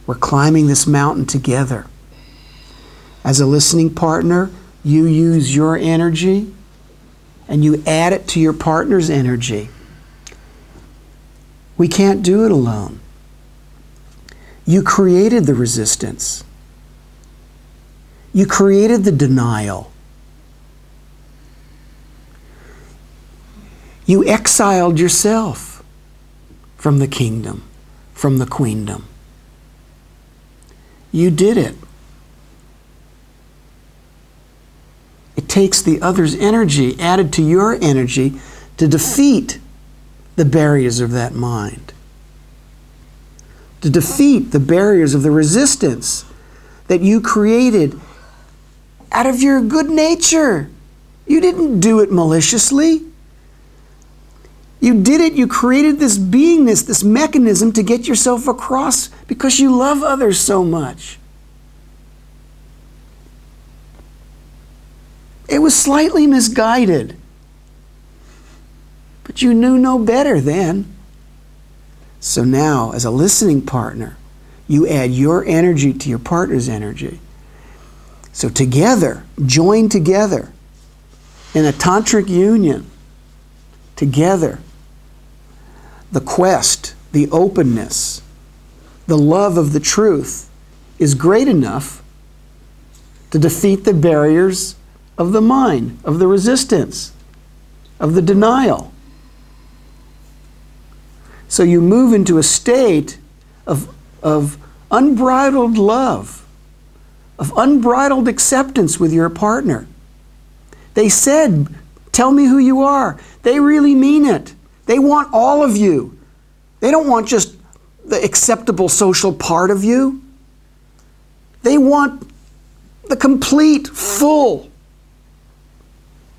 We're climbing this mountain together. As a listening partner, you use your energy and you add it to your partner's energy. We can't do it alone. You created the resistance. You created the denial. You exiled yourself from the kingdom, from the queendom. You did it. It takes the other's energy added to your energy to defeat the barriers of that mind. To defeat the barriers of the resistance that you created out of your good nature. You didn't do it maliciously. You did it, you created this beingness, this mechanism to get yourself across because you love others so much. It was slightly misguided, but you knew no better then. So now, as a listening partner, you add your energy to your partner's energy. So together, join together in a tantric union, together, the quest, the openness, the love of the truth is great enough to defeat the barriers of the mind, of the resistance, of the denial. So you move into a state of unbridled love, of unbridled acceptance with your partner. They said, tell me who you are. They really mean it. They want all of you. They don't want just the acceptable social part of you. They want the complete, full,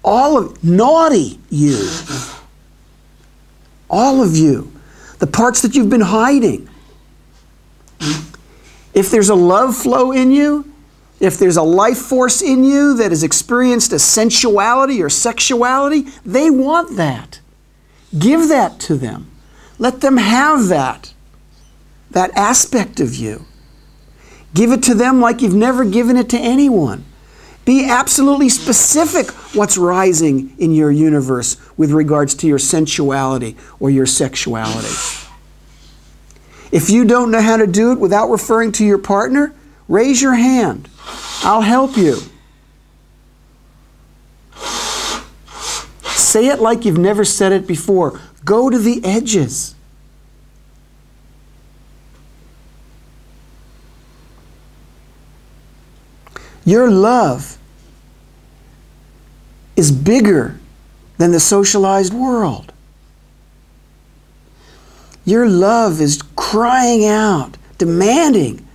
all of naughty you. All of you. The parts that you've been hiding. If there's a love flow in you, if there's a life force in you that has experienced a sensuality or sexuality, they want that. Give that to them. Let them have that aspect of you. Give it to them like you've never given it to anyone. Be absolutely specific what's rising in your universe with regards to your sensuality or your sexuality. If you don't know how to do it without referring to your partner, raise your hand. I'll help you. Say it like you've never said it before. Go to the edges. Your love is bigger than the socialized world. Your love is crying out, demanding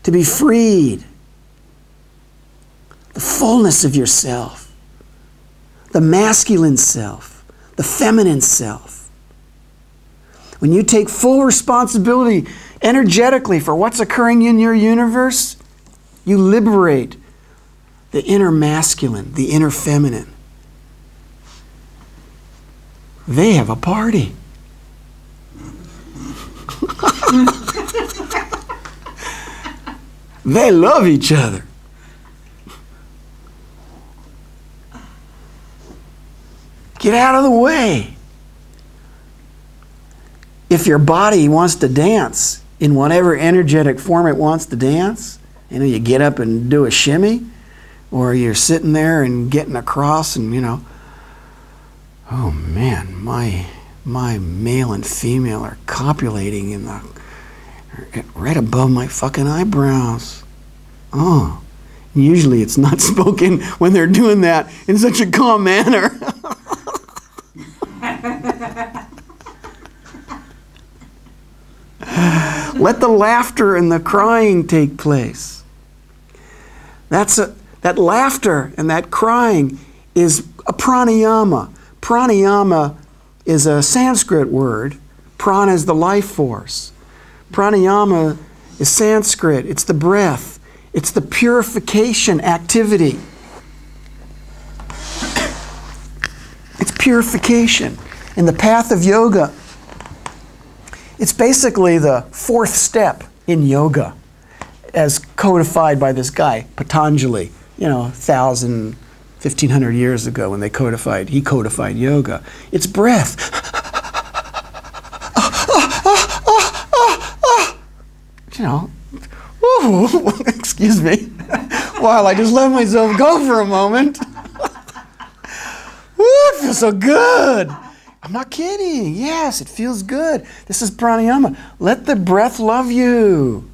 to be freed. The fullness of yourself, the masculine self, the feminine self. When you take full responsibility energetically for what's occurring in your universe, you liberate the inner masculine, the inner feminine. They have a party. They love each other. Get out of the way. If your body wants to dance in whatever energetic form it wants to dance, you know, you get up and do a shimmy, or you're sitting there and getting across and, you know, oh man, my male and female are copulating in the right above my fucking eyebrows. Oh, usually it's not spoken when they're doing that in such a calm manner. Let the laughter and the crying take place. That laughter and that crying is a pranayama. Pranayama is a Sanskrit word. Prana is the life force. Pranayama is Sanskrit. It's the breath. It's the purification activity. It's purification. In the path of yoga, it's basically the fourth step in yoga, as codified by this guy, Patanjali, 1,000, 1,500 years ago when he codified yoga. It's breath. Excuse me. Wow, I just let myself go for a moment. Woo, it feels so good. I'm not kidding. Yes, it feels good. This is pranayama. Let the breath love you.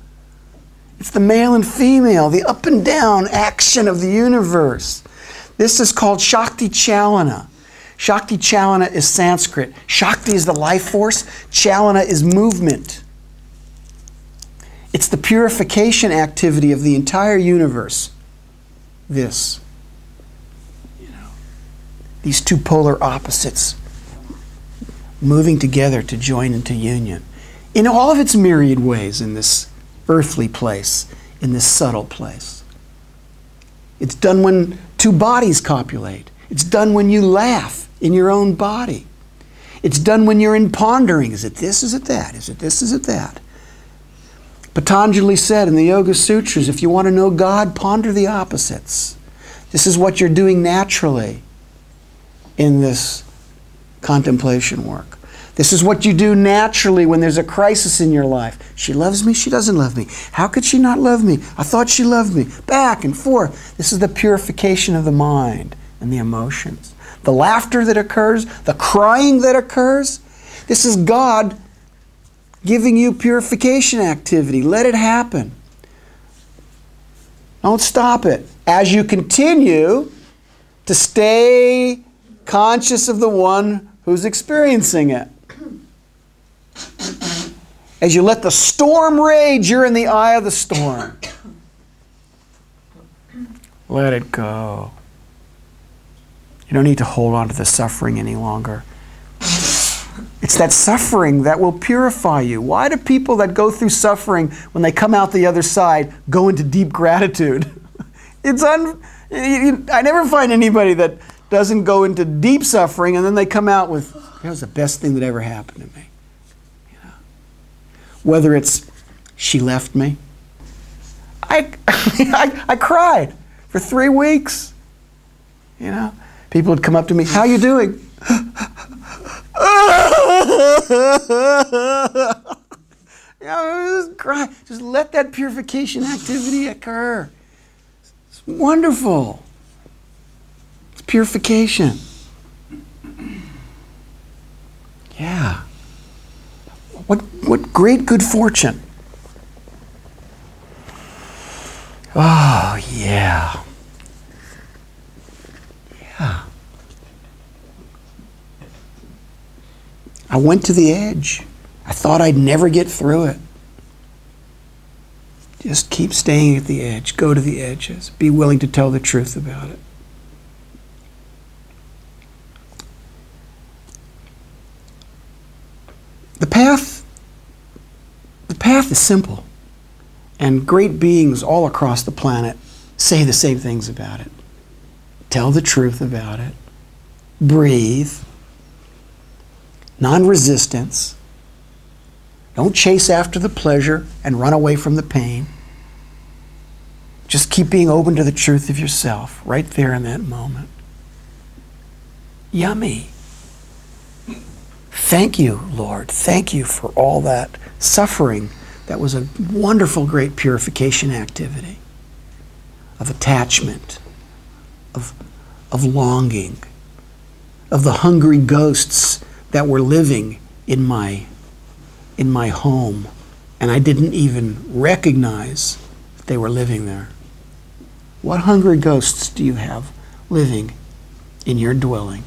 It's the male and female, the up and down action of the universe. This is called Shakti Chalana. Shakti Chalana is Sanskrit. Shakti is the life force. Chalana is movement. It's the purification activity of the entire universe. This. These two polar opposites moving together to join into union. In all of its myriad ways in this earthly place, in this subtle place. It's done when two bodies copulate. It's done when you laugh in your own body. It's done when you're in pondering. Is it this? Is it that? Is it this? Is it that? Patanjali said in the Yoga Sutras, if you want to know God, ponder the opposites. This is what you're doing naturally in this contemplation work. This is what you do naturally when there's a crisis in your life. She loves me, she doesn't love me. How could she not love me? I thought she loved me. Back and forth. This is the purification of the mind and the emotions. The laughter that occurs, the crying that occurs, this is God giving you purification activity. Let it happen. Don't stop it. As you continue to stay conscious of the one who's experiencing it. As you let the storm rage, you're in the eye of the storm. Let it go. You don't need to hold on to the suffering any longer. It's that suffering that will purify you. Why do people that go through suffering, when they come out the other side, go into deep gratitude? I never find anybody that doesn't go into deep suffering and then they come out with, that was the best thing that ever happened to me. Whether it's, she left me. I cried for 3 weeks. People would come up to me, how you doing? Just cry. Just let that purification activity occur. It's wonderful. It's purification. Yeah. What great good fortune. Oh, yeah. Yeah. I went to the edge. I thought I'd never get through it. Just keep staying at the edge. Go to the edges. Be willing to tell the truth about it. The path is simple. And great beings all across the planet say the same things about it. Tell the truth about it. Breathe. Non-resistance. Don't chase after the pleasure and run away from the pain. Just keep being open to the truth of yourself right there in that moment. Yummy. Thank you, Lord. Thank you for all that suffering. That was a wonderful, great purification activity of attachment, of longing, of the hungry ghosts that were living in my home, and I didn't even recognize that they were living there. What hungry ghosts do you have living in your dwelling?